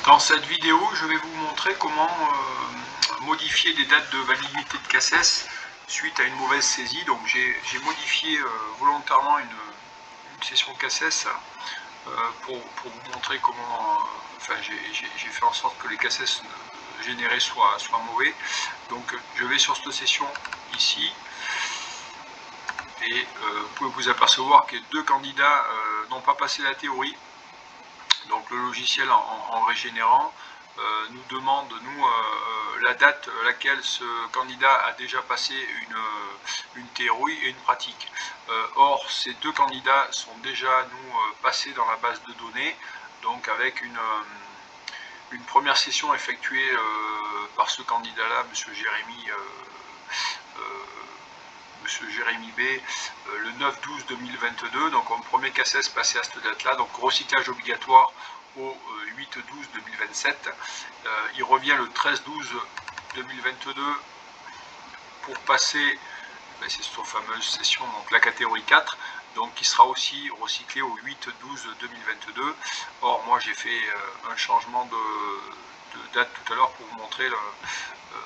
Dans cette vidéo, je vais vous montrer comment modifier des dates de validité de CACES suite à une mauvaise saisie. Donc j'ai modifié volontairement une session CACES pour vous montrer comment, j'ai fait en sorte que les CACES générés soient mauvais. Donc je vais sur cette session ici et vous pouvez vous apercevoir que deux candidats n'ont pas passé la théorie. Donc le logiciel en régénérant nous demande la date à laquelle ce candidat a déjà passé une théorie et une pratique. Or ces deux candidats sont déjà passés dans la base de données, donc avec une première session effectuée par ce candidat-là, Monsieur Jérémy B, le 9-12-2022, donc en premier CACES passé à cette date-là, donc recyclage obligatoire au 8-12-2027. Il revient le 13-12-2022 pour passer, c'est cette fameuse session, donc la catégorie 4, donc qui sera aussi recyclé au 8-12-2022. Or, moi j'ai fait un changement de date tout à l'heure pour vous montrer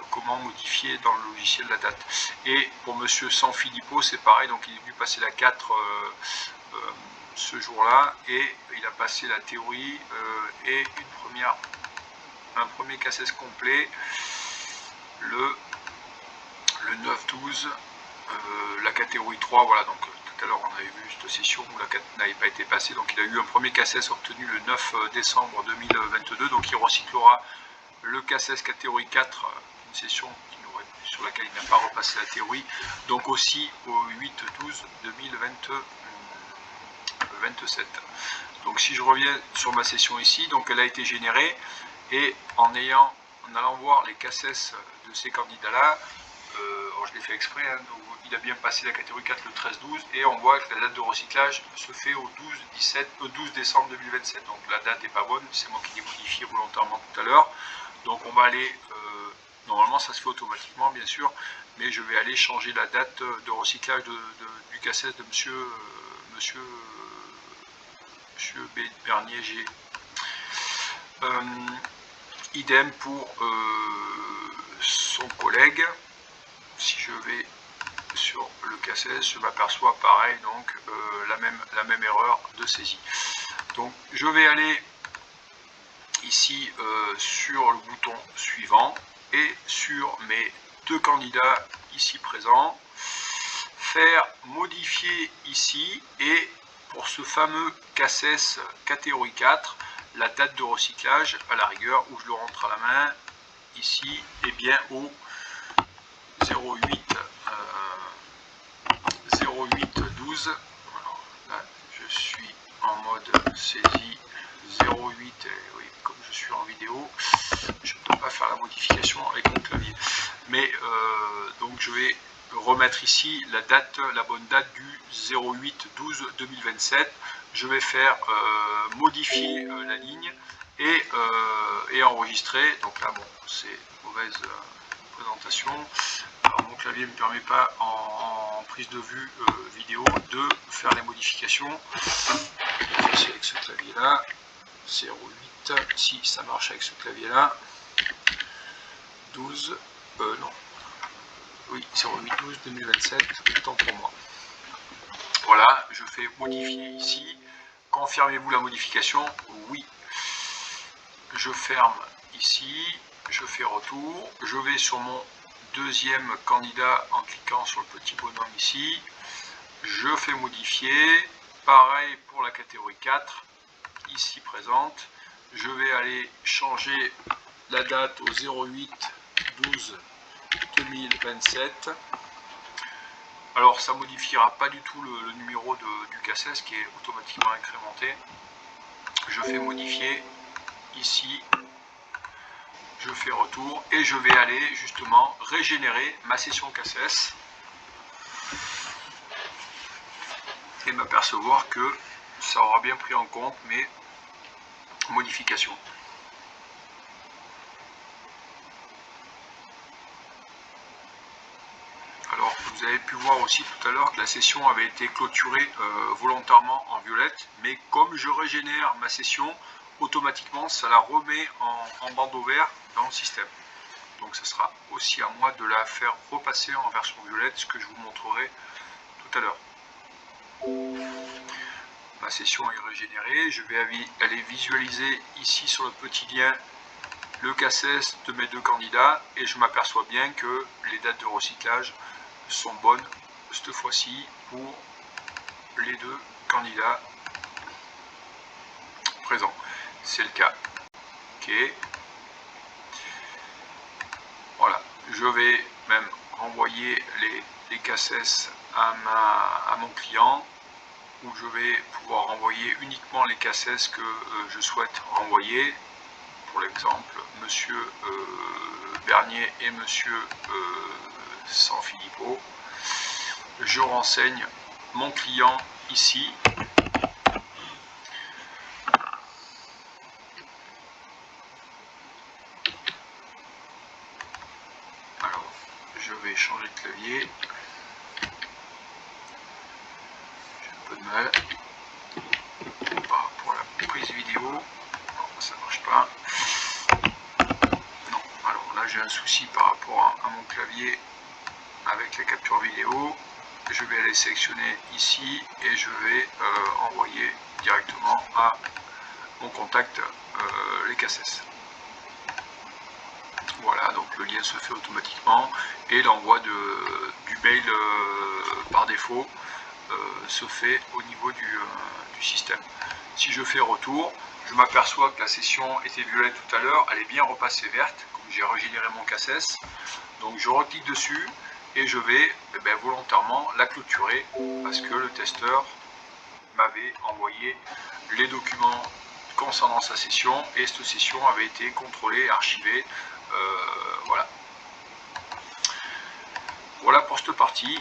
comment modifier dans le logiciel la date. Et pour Monsieur Sanfilippo, c'est pareil, donc il est venu passer la 4 ce jour-là, et il a passé la théorie et un premier CACES complet le 9-12, la catégorie 3, voilà, donc tout à l'heure on avait vu cette session où la 4 n'avait pas été passée, donc il a eu un premier CACES obtenu le 9 décembre 2022, donc il recyclera le CACES catégorie 4, une session sur laquelle il n'a pas repassé la théorie, donc aussi au 8-12-2027. Donc si je reviens sur ma session ici, donc elle a été générée, et en allant voir les CACES de ces candidats-là, je l'ai fait exprès, hein, donc il a bien passé la catégorie 4 le 13-12, et on voit que la date de recyclage se fait au 12 décembre 2027. Donc la date n'est pas bonne, c'est moi qui l'ai modifié volontairement tout à l'heure. Donc on va aller, normalement ça se fait automatiquement bien sûr, mais je vais aller changer la date de recyclage du CACES de monsieur Bernier G. Idem pour son collègue. Si je vais sur le CACES, je m'aperçois pareil, donc la même erreur de saisie. Donc je vais aller ici sur le bouton suivant et sur mes deux candidats ici présents, faire modifier ici, et pour ce fameux CACES catégorie 4, la date de recyclage à la rigueur, où je le rentre à la main ici, et bien au 08-12. Alors là je suis en mode saisie 08, oui, comme je suis en vidéo, je ne peux pas faire la modification avec mon clavier. Mais donc je vais remettre ici la bonne date du 08-12-2027. Je vais faire modifier la ligne et enregistrer. Donc là, bon, c'est mauvaise présentation. Alors, mon clavier ne me permet pas en prise de vue vidéo de faire les modifications. C'est avec ce clavier là, 08, si ça marche avec ce clavier là, 12, non, oui, 08-12-2027, temps pour moi. Voilà, je fais modifier ici. Confirmez-vous la modification? Oui. Je ferme ici, je fais retour, je vais sur mon deuxième candidat en cliquant sur le petit bonhomme ici, je fais modifier, pareil pour la catégorie 4, ici présente, je vais aller changer la date au 08-12-2027. Alors ça modifiera pas du tout le numéro du CACES qui est automatiquement incrémenté. Je fais modifier ici, je fais retour et je vais aller justement régénérer ma session CACES et m'apercevoir que ça aura bien pris en compte mes modifications. Alors vous avez pu voir aussi tout à l'heure que la session avait été clôturée volontairement en violette, mais comme je régénère ma session, automatiquement ça la remet en bandeau vert dans le système. Donc ce sera aussi à moi de la faire repasser en version violette, ce que je vous montrerai tout à l'heure. Ma session est régénérée, je vais aller visualiser ici sur le petit lien le CACES de mes deux candidats et je m'aperçois bien que les dates de recyclage sont bonnes cette fois-ci pour les deux candidats présents. C'est le cas. Ok. Voilà. Je vais même renvoyer les CACES à mon client, où je vais pouvoir renvoyer uniquement les CACES que je souhaite renvoyer. Pour l'exemple, monsieur Bernier et monsieur Sanfilippo. Je renseigne mon client ici. Alors, je vais changer de clavier. J'ai un peu de mal par rapport à la prise vidéo. Non, ça marche pas. Non, alors là j'ai un souci par rapport à mon clavier avec la capture vidéo. Je vais aller sélectionner ici et je vais envoyer directement à mon contact les CACES. Voilà, donc le lien se fait automatiquement et l'envoi du mail par défaut se fait au niveau du système. Si je fais retour, je m'aperçois que la session était violette tout à l'heure, elle est bien repassée verte, comme j'ai régénéré mon CACES. Donc je reclique dessus et je vais volontairement la clôturer parce que le testeur m'avait envoyé les documents concernant sa session et cette session avait été contrôlée, archivée. Voilà. Voilà pour cette partie.